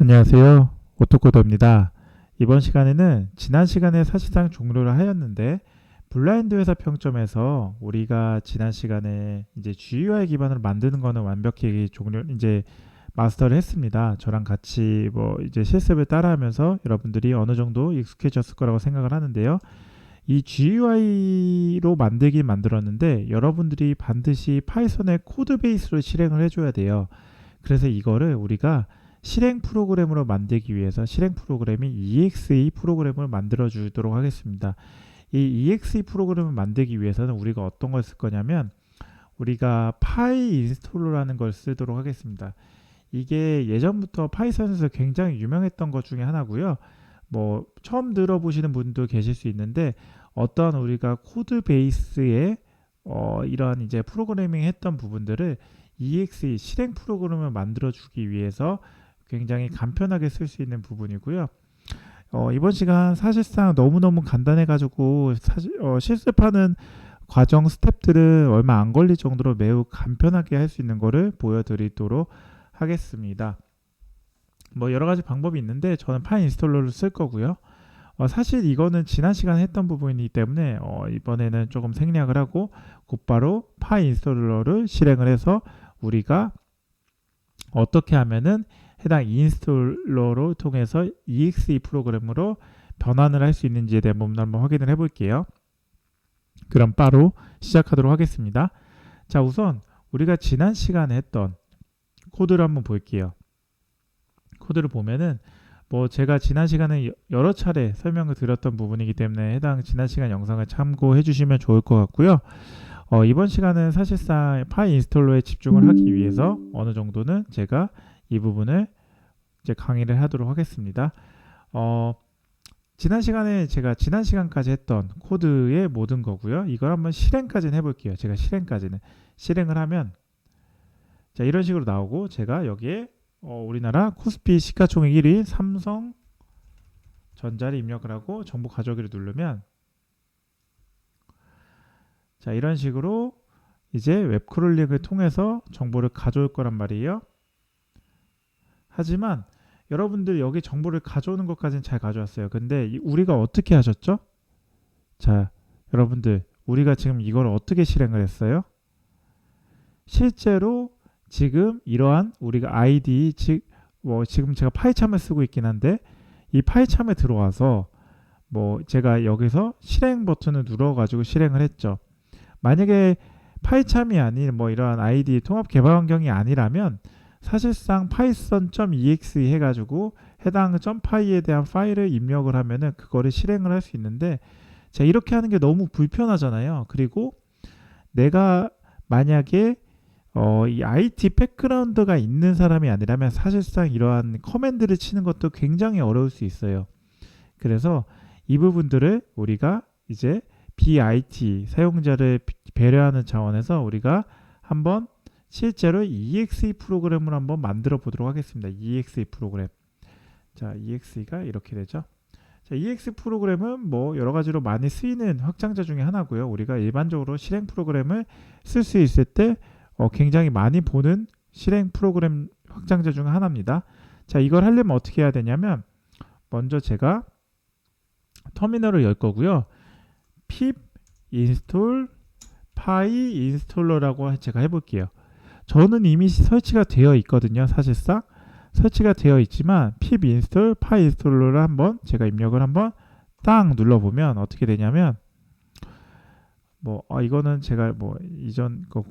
안녕하세요. 오토코더입니다. 이번 시간에는 지난 시간에 사실상 종료를 하였는데 블라인드 회사 평점에서 우리가 지난 시간에 이제 GUI 기반으로 만드는 거는 완벽히 종료 이제 마스터를 했습니다. 저랑 같이 뭐 이제 실습을 따라하면서 여러분들이 어느 정도 익숙해졌을 거라고 생각을 하는데요. 이 GUI로 만들었는데 여러분들이 반드시 파이썬의 코드 베이스로 실행을 해줘야 돼요. 그래서 이거를 우리가 실행 프로그램으로 만들기 위해서 실행 프로그램이 EXE 프로그램을 만들어 주도록 하겠습니다. 이 EXE 프로그램을 만들기 위해서는 우리가 어떤 걸 쓸 거냐면 우리가 파이 인스톨러라는 걸 쓰도록 하겠습니다. 이게 예전부터 파이썬에서 굉장히 유명했던 것 중에 하나고요. 뭐 처음 들어보시는 분도 계실 수 있는데 어떤 우리가 코드 베이스에 이러한 이제 프로그래밍 했던 부분들을 EXE 실행 프로그램을 만들어 주기 위해서 굉장히 간편하게 쓸 수 있는 부분이고요. 이번 시간 사실상 너무너무 간단해가지고 실습하는 과정 스텝들은 얼마 안 걸릴 정도로 매우 간편하게 할 수 있는 거를 보여드리도록 하겠습니다. 뭐 여러 가지 방법이 있는데 저는 파이 인스톨러를 쓸 거고요. 사실 이거는 지난 시간에 했던 부분이기 때문에 이번에는 조금 생략을 하고 곧바로 파이 인스톨러를 실행을 해서 우리가 어떻게 하면은 해당 인스톨러로 통해서 EXE 프로그램으로 변환을 할 수 있는지에 대한 부분을 한번 확인을 해 볼게요. 그럼 바로 시작하도록 하겠습니다. 자, 우선 우리가 지난 시간에 했던 코드를 한번 볼게요. 코드를 보면은 뭐 제가 지난 시간에 여러 차례 설명을 드렸던 부분이기 때문에 해당 지난 시간 영상을 참고해 주시면 좋을 것 같고요. 이번 시간은 사실상 파이 인스톨러에 집중을 하기 위해서 어느 정도는 제가 이 부분을 이제 강의를 하도록 하겠습니다. 지난 시간에 제가 지난 시간까지 했던 코드의 모든 거고요. 이걸 한번 실행까지는 해볼게요. 제가 실행을 하면 자 이런 식으로 나오고 제가 여기에 우리나라 코스피 시가총액 1위 삼성전자를 입력을 하고 정보 가져오기를 누르면 자 이런 식으로 이제 웹크롤링을 통해서 정보를 가져올 거란 말이에요. 하지만 여러분들 여기 정보를 가져오는 것까지는 잘 가져왔어요. 근데 우리가 어떻게 하셨죠? 자, 여러분들 우리가 지금 이걸 어떻게 실행을 했어요? 실제로 지금 이러한 우리가 아이디 지금 제가 파이참을 쓰고 있긴 한데 이 파이참에 들어와서 뭐 제가 여기서 실행 버튼을 눌러가지고 실행을 했죠. 만약에 파이참이 아닌 뭐 이러한 아이디 통합 개발 환경이 아니라면 사실상 python.exe 해가지고 해당 .py에 대한 파일을 입력을 하면은 그거를 실행을 할 수 있는데 자 이렇게 하는 게 너무 불편하잖아요. 그리고 내가 만약에 이 IT 백그라운드가 있는 사람이 아니라면 사실상 이러한 커맨드를 치는 것도 굉장히 어려울 수 있어요. 그래서 이 부분들을 우리가 이제 BIT 사용자를 배려하는 차원에서 우리가 한번 실제로 EXE 프로그램을 한번 만들어 보도록 하겠습니다. EXE 프로그램. 자, EXE가 이렇게 되죠. 자, EXE 프로그램은 뭐 여러 가지로 많이 쓰이는 확장자 중에 하나고요. 우리가 일반적으로 실행 프로그램을 쓸 수 있을 때 굉장히 많이 보는 실행 프로그램 확장자 중 하나입니다. 자, 이걸 하려면 어떻게 해야 되냐면 먼저 제가 터미널을 열 거고요. pip install py installer라고 제가 해볼게요. 저는 이미 설치가 되어 있거든요. 사실상 설치가 되어 있지만 pip install py installer를 한번 제가 입력을 한번 딱 눌러보면 어떻게 되냐면 뭐 이거는 제가 뭐 이전 거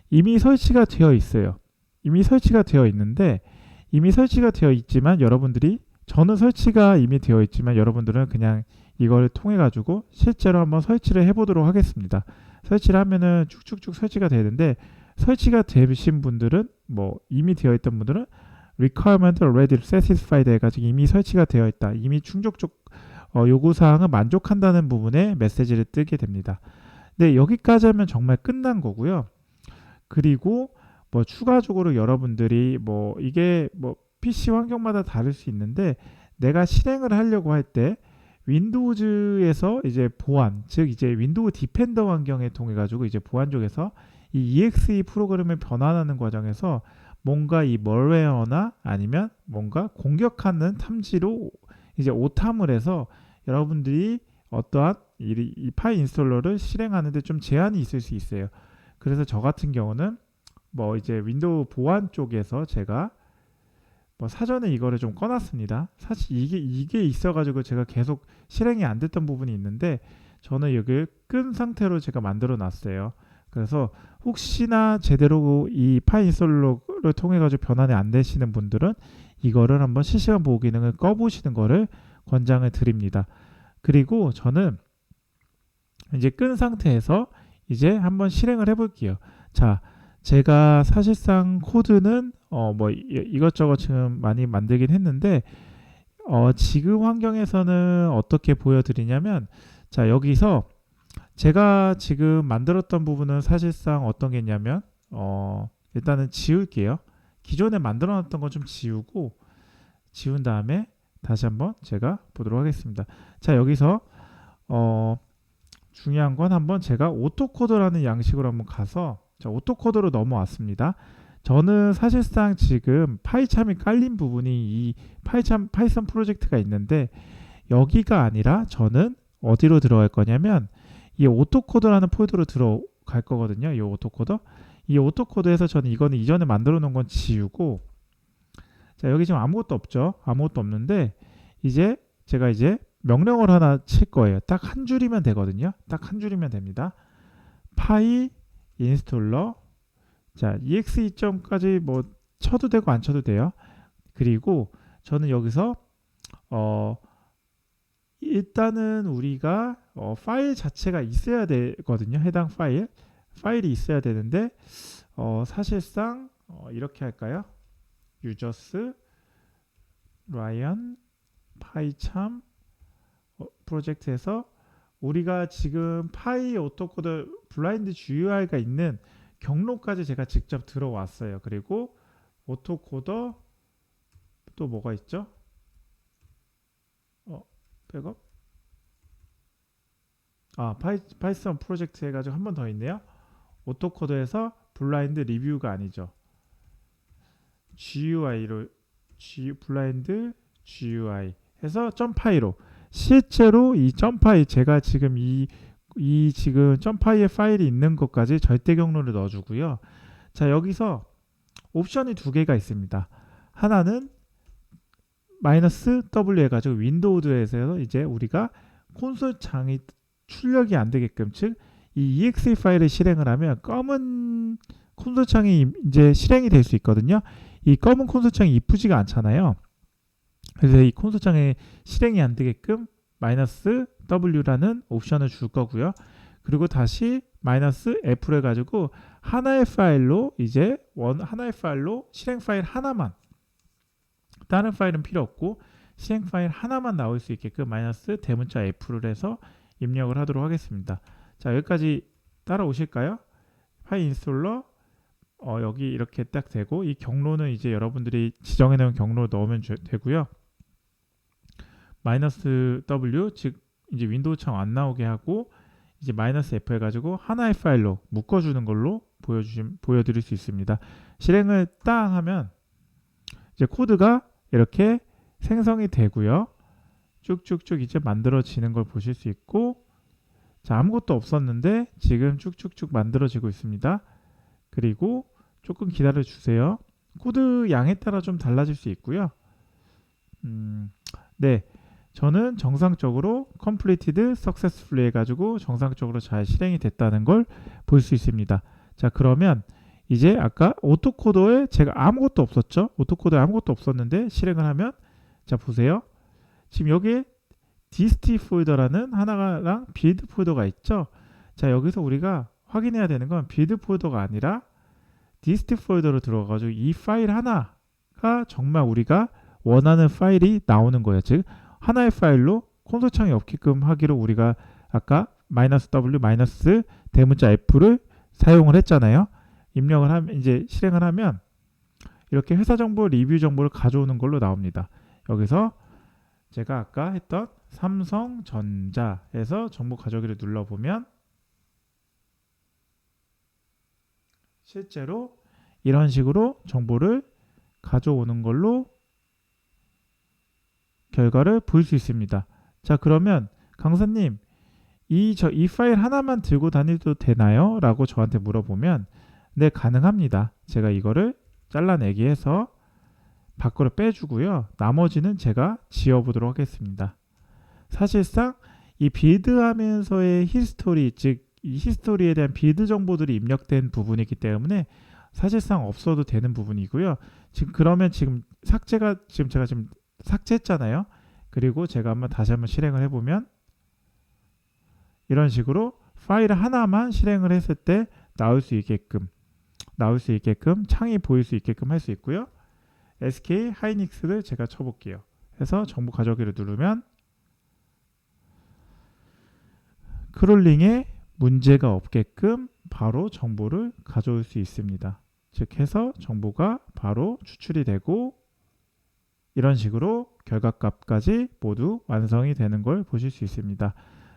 이미 설치가 되어 있어요. 이미 설치가 되어 있는데 이미 설치가 되어 있지만 여러분들이 저는 설치가 이미 되어 있지만 여러분들은 그냥 이걸 통해 가지고 실제로 한번 설치를 해보도록 하겠습니다. 설치를 하면은 쭉쭉쭉 설치가 되는데 설치가 되신 분들은 뭐 이미 되어 있던 분들은 requirement already satisfied 해가지고 이미 설치가 되어 있다. 이미 충족적 요구사항을 만족한다는 부분에 메시지를 뜨게 됩니다. 네, 여기까지 하면 정말 끝난 거고요. 그리고 뭐 추가적으로 여러분들이 뭐 이게 뭐 PC 환경마다 다를 수 있는데 내가 실행을 하려고 할 때 윈도우즈에서 이제 보안, 즉 이제 윈도우 디펜더 환경에 통해 가지고 이제 보안 쪽에서 이 EXE 프로그램을 변환하는 과정에서 뭔가 이 멀웨어나 아니면 뭔가 공격하는 탐지로 이제 오탐을 해서 여러분들이 어떠한 이 파이 인스톨러를 실행하는데 좀 제한이 있을 수 있어요. 그래서 저 같은 경우는 뭐 이제 윈도우 보안 쪽에서 제가 뭐 사전에 이거를 좀 꺼놨습니다. 사실 이게 있어가지고 제가 계속 실행이 안 됐던 부분이 있는데 저는 여기 끈 상태로 제가 만들어 놨어요. 그래서 혹시나 제대로 이 파이 인스톨러를 통해 가지고 변환이 안 되시는 분들은 이거를 한번 실시간 보호 기능을 꺼보시는 거를 권장을 드립니다. 그리고 저는 이제 끈 상태에서 이제 한번 실행을 해볼게요. 자, 제가 사실상 코드는 뭐 이것저것 지금 많이 만들긴 했는데 지금 환경에서는 어떻게 보여드리냐면, 자, 여기서 제가 지금 만들었던 부분은 사실상 어떤 게 있냐면 일단은 지울게요. 기존에 만들어 놨던 거 좀 지운 다음에 다시 한번 제가 보도록 하겠습니다. 자, 여기서 중요한 건 한번 제가 오토코더라는 양식으로 한번 가서, 자, 오토코더로 넘어왔습니다. 저는 사실상 지금 파이참이 깔린 부분이 이 파이썬 프로젝트가 있는데, 여기가 아니라 저는 어디로 들어갈 거냐면 이 오토코더라는 폴더로 들어갈 거거든요. 이 오토코더에서 저는 이거는 이전에 만들어 놓은 건 지우고, 자, 여기 지금 아무것도 없죠. 아무것도 없는데 이제 제가 이제 명령어를 하나 칠 거예요. 딱 한 줄이면 되거든요. 딱 한 줄이면 됩니다. 파이 인스톨러, 자, exe.까지 뭐 쳐도 되고 안 쳐도 돼요. 그리고 저는 여기서 일단은 우리가 파일 자체가 있어야 되거든요. 해당 파일이 있어야 되는데 사실상 이렇게 할까요? users ryan 파이참 프로젝트에서 우리가 지금 파이 오토코더 블라인드 GUI가 있는 경로까지 제가 직접 들어왔어요. 그리고 오토코더 또 뭐가 있죠? 백업? 파이썬 프로젝트 해가지고 한 번 더 있네요. 오토코더에서 블라인드 리뷰가 아니죠. GUI로 블라인드 GUI 해서 점파이로, 실제로 이 점파이, 제가 지금 이 지금 점파이의 파일이 있는 것까지 절대 경로를 넣어주고요. 자, 여기서 옵션이 두 개가 있습니다. 하나는 -w 해가지고 윈도우즈에서 이제 우리가 콘솔 창이 출력이 안 되게끔, 즉 이 exe 파일을 실행을 하면 검은 콘솔 창이 이제 실행이 될 수 있거든요. 이 검은 콘솔 창이 이쁘지가 않잖아요. 그래서 이 콘솔 창에 실행이 안 되게끔 -w라는 옵션을 줄 거고요. 그리고 다시 -f를 해가지고 하나의 파일로 이제 하나의 파일로 실행 파일 하나만, 다른 파일은 필요 없고 실행 파일 하나만 나올 수 있게끔 대문자 F를 해서 입력을 하도록 하겠습니다. 자, 여기까지 따라오실까요? 파일 인스톨러 여기 이렇게 딱 되고, 이 경로는 이제 여러분들이 지정해 놓은 경로를 넣으면 되고요. -w, 즉 이제 윈도우 창 안 나오게 하고 이제 -f 해가지고 하나의 파일로 묶어주는 걸로 보여드릴 수 있습니다. 실행을 땅 하면 이제 코드가 이렇게 생성이 되고요. 쭉쭉쭉 이제 만들어지는 걸 보실 수 있고, 자, 아무것도 없었는데 지금 쭉쭉쭉 만들어지고 있습니다. 그리고 조금 기다려 주세요. 코드 양에 따라 좀 달라질 수 있고요. 네, 저는 정상적으로 completed successfully 해가지고 정상적으로 잘 실행이 됐다는 걸 볼 수 있습니다. 자, 그러면 이제 아까 오토코더에 제가 아무것도 없었죠. 오토코더에 아무것도 없었는데 실행을 하면, 자, 보세요. 지금 여기에 dist 폴더라는 하나랑 build 폴더가 있죠. 자, 여기서 우리가 확인해야 되는 건 build 폴더가 아니라 dist 폴더로 들어가가지고 이 파일 하나가 정말 우리가 원하는 파일이 나오는 거예요. 즉 하나의 파일로 콘솔 창이 없게끔 하기로 우리가 아까 -w 대문자 f를 사용을 했잖아요. 입력을 하면 이제 실행을 하면 이렇게 회사 정보, 리뷰 정보를 가져오는 걸로 나옵니다. 여기서 제가 아까 했던 삼성전자에서 정보 가져오기를 눌러보면 실제로 이런 식으로 정보를 가져오는 걸로 결과를 볼 수 있습니다. 자, 그러면 강사님, 이 파일 하나만 들고 다니도 되나요? 라고 저한테 물어보면 네, 가능합니다. 제가 이거를 잘라내기 해서 밖으로 빼주고요. 나머지는 제가 지워보도록 하겠습니다. 사실상 이 빌드하면서의 히스토리, 즉 이 히스토리에 대한 빌드 정보들이 입력된 부분이기 때문에 사실상 없어도 되는 부분이고요. 지금 그러면 지금 제가 지금 삭제했잖아요. 그리고 제가 다시 한번 실행을 해보면 이런 식으로 파일 하나만 실행을 했을 때 나올 수 있게끔 창이 보일 수 있게끔 할 수 있고요. SK 하이닉스를 제가 쳐볼게요. 해서 정보 가져오기를 누르면 크롤링에 문제가 없게끔 바로 정보를 가져올 수 있습니다. 즉 해서 정보가 바로 추출이 되고 이런 식으로 결과값까지 모두 완성이 되는 걸 보실 수 있습니다.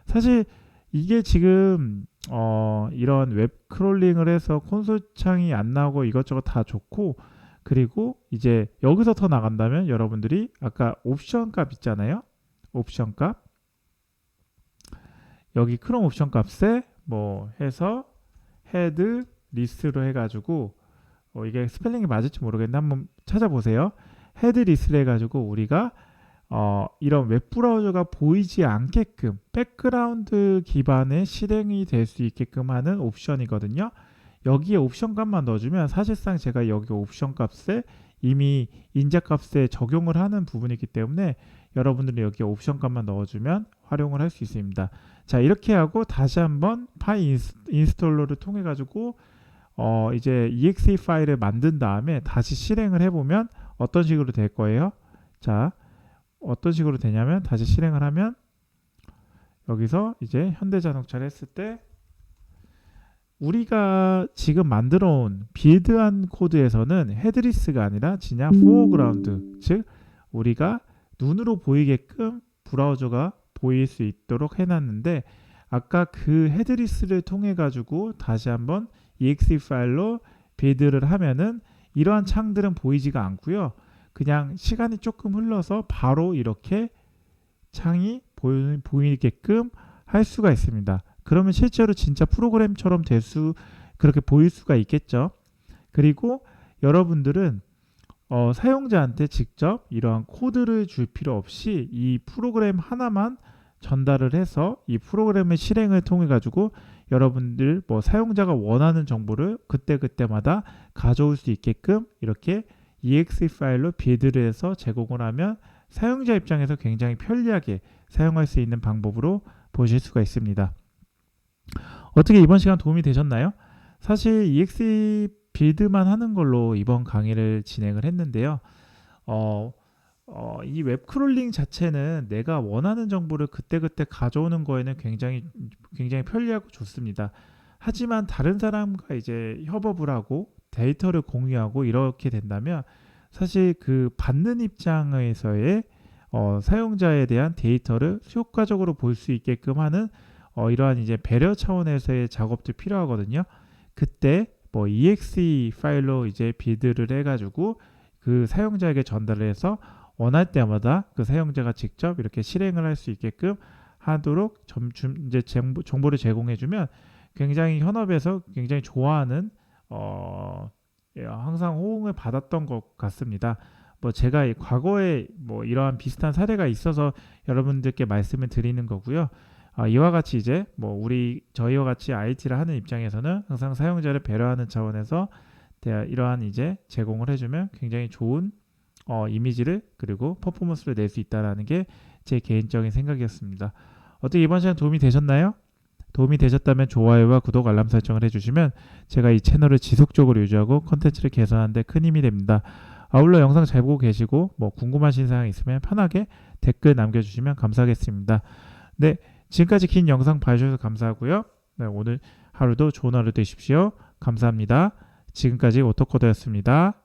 사실 이게 지금 이런 웹 크롤링을 해서 콘솔 창이 안 나오고 이것저것 다 좋고, 그리고 이제 여기서 더 나간다면 여러분들이 아까 옵션 값 있잖아요. 옵션 값, 여기 크롬 옵션 값에 뭐 해서 헤드 리스트로 해가지고 이게 스펠링이 맞을지 모르겠는데 한번 찾아보세요. 헤드 리스트를 해가지고 우리가 이런 웹브라우저가 보이지 않게끔 백그라운드 기반의 실행이 될 수 있게끔 하는 옵션이거든요. 여기에 옵션 값만 넣어주면 사실상 제가 여기 옵션 값에 이미 인자 값에 적용을 하는 부분이기 때문에 여러분들이 여기 옵션 값만 넣어주면 활용을 할 수 있습니다. 자, 이렇게 하고 다시 한번 파이 인스톨러를 통해 가지고 이제 exe 파일을 만든 다음에 다시 실행을 해보면 어떤 식으로 될 거예요? 자, 어떤 식으로 되냐면 다시 실행을 하면 여기서 이제 현대자동차를 했을 때 우리가 지금 만들어 온 빌드한 코드에서는 헤드리스가 아니라 그냥 포어그라운드, 즉 우리가 눈으로 보이게끔 브라우저가 보일 수 있도록 해놨는데 아까 그 헤드리스를 통해 가지고 다시 한번 exe 파일로 빌드를 하면은 이러한 창들은 보이지가 않고요. 그냥 시간이 조금 흘러서 바로 이렇게 창이 보이게끔 할 수가 있습니다. 그러면 실제로 진짜 프로그램처럼 그렇게 보일 수가 있겠죠. 그리고 여러분들은 사용자한테 직접 이러한 코드를 줄 필요 없이 이 프로그램 하나만 전달을 해서 이 프로그램의 실행을 통해 가지고 여러분들 사용자가 원하는 정보를 그때그때마다 가져올 수 있게끔 이렇게 exe 파일로 빌드를 해서 제공을 하면 사용자 입장에서 굉장히 편리하게 사용할 수 있는 방법으로 보실 수가 있습니다. 어떻게 이번 시간 도움이 되셨나요? 사실 exe 빌드만 하는 걸로 이번 강의를 진행을 했는데요. 이 웹크롤링 자체는 내가 원하는 정보를 그때그때 가져오는 거에는 굉장히 편리하고 좋습니다. 하지만 다른 사람과 이제 협업을 하고 데이터를 공유하고 이렇게 된다면 사실 그 받는 입장에서의 사용자에 대한 데이터를 효과적으로 볼 수 있게끔 하는 이러한 이제 배려 차원에서의 작업도 필요하거든요. 그때 exe 파일로 이제 빌드를 해가지고 그 사용자에게 전달을 해서 원할 때마다 그 사용자가 직접 이렇게 실행을 할 수 있게끔 하도록 이제 정보를 제공해주면 굉장히 현업에서 굉장히 좋아하는 항상 호응을 받았던 것 같습니다. 제가 과거에 이러한 비슷한 사례가 있어서 여러분들께 말씀을 드리는 거고요. 이와 같이 이제 저희와 같이 IT를 하는 입장에서는 항상 사용자를 배려하는 차원에서 이러한 이제 제공을 해주면 굉장히 좋은 이미지를 그리고 퍼포먼스를 낼 수 있다는 게 제 개인적인 생각이었습니다. 어떻게 이번 시간 도움이 되셨나요? 도움이 되셨다면 좋아요와 구독, 알람 설정을 해주시면 제가 이 채널을 지속적으로 유지하고 컨텐츠를 개선하는 데 큰 힘이 됩니다. 아울러 영상 잘 보고 계시고 궁금하신 사항 있으면 편하게 댓글 남겨주시면 감사하겠습니다. 네, 지금까지 긴 영상 봐주셔서 감사하고요. 네, 오늘 하루도 좋은 하루 되십시오. 감사합니다. 지금까지 오토코더였습니다.